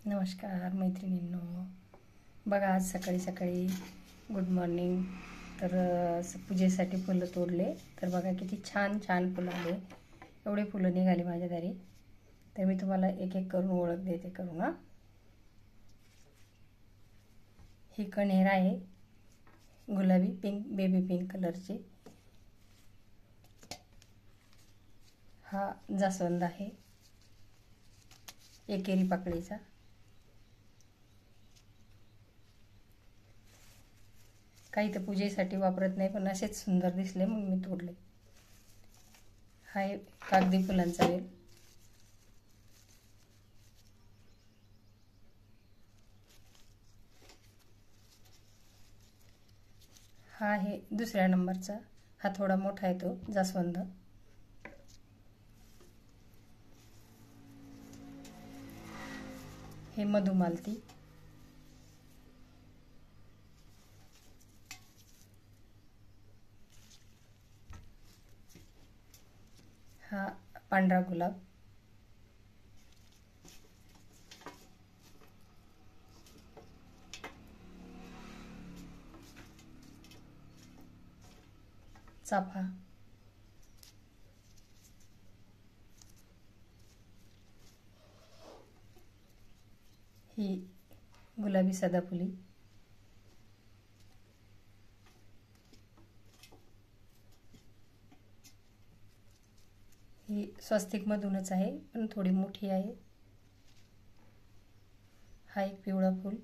नमस्कार मैत्रिणींनो, बघा आज सकाळी सकाळी गुड मॉर्निंग. तर पूजेसाठी फुलं तोडले. तर बघा किती छान छान फुलं आले, एवढे फुलं निघाली माझ्या दारी. तर मी तुम्हाला एक एक करून ओळख देते करून. ही कण्हेर आहे गुलाबी पिंक बेबी पिंक कलरची. हा जास्वंद आहे एकेरी पाकळीचा. काही तर पूजेसाठी वापरत नाही, पण असेच सुंदर दिसले मग मी तोडले. हा कागदी फुलांचा वेल. हा आहे दुसऱ्या नंबरचा, हा थोडा मोठा आहे तो जास्वंद. हे मधुमालती. हा पांढरा गुलाब. चाफा. ही गुलाबी सदाफुली. ही स्वस्तिक मधूनच आहे पण थोडी मोठी आहे. हा एक पिवळा फूल.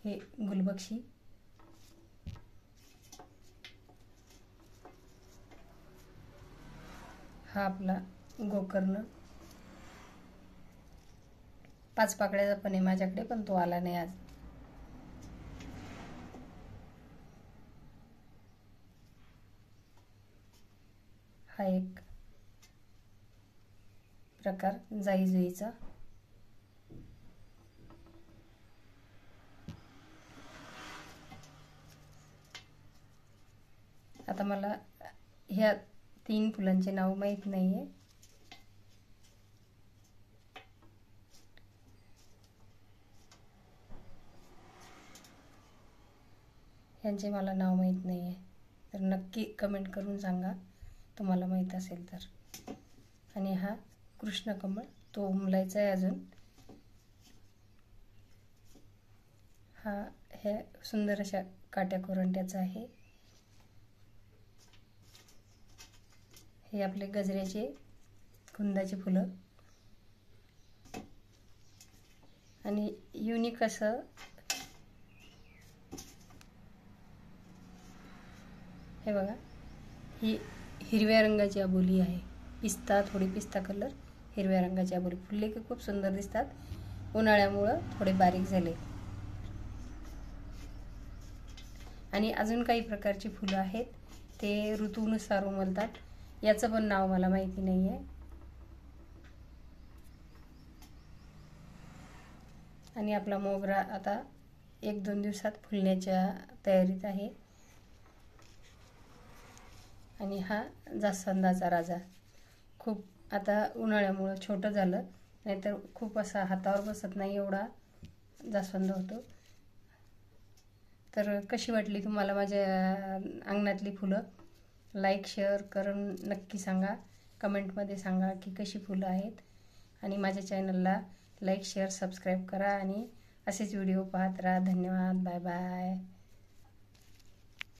हे गुलबक्षी. हा आपला गोकर्ण. 5 पाकळ्याचा पण आहे माझ्याकडे, पण तो आला नाही आज. हा एक प्रकार जाईजुईचा. आता मला ह्या 3 फुलांचे नाव माहीत नाहीये. यांचे मला नाव माहीत नाहीये, तर नक्की कमेंट करून सांगा तुम्हाला माहीत असेल तर. आणि हा कृष्णकमळ, तो उमलायचा आहे अजून. हा हे सुंदर अशा काट्या कोरंट्याचा आहे. हे आपले गजऱ्याचे कुंदाची फुलं. आणि युनिक असं हे बघा, ही हिरव्या रंगाची अबोली आहे. पिस्ता, थोडी पिस्ता कलर, हिरव्या रंगाची अबोली. फुले की खूप सुंदर दिसतात. उन्हाळ्यामुळं थोडे बारीक झाले. आणि अजून काही प्रकारची फुलं आहेत, ते ऋतूनुसार उमलतात. याचं पण नाव मला माहिती नाही आहे. आणि आपला मोगरा आता 1-2 दिवसात फुलण्याच्या तयारीत आहे. आणि हा जास्वंदाचा राजा. खूप आता उन्हाळ्यामुळं छोटं झालं, नाहीतर खूप असा हातावर बसत नाही एवढा जास्वंद होतो. तर कशी वाटली तुम्हाला माझ्या अंगणातली फुलं? लाईक शेअर करून नक्की सांगा, कमेंटमध्ये सांगा की कशी फुलं आहेत. आणि माझ्या चॅनलला लाईक शेअर सबस्क्राईब करा आणि असेच व्हिडिओ पाहत राहा. धन्यवाद. Bye bye.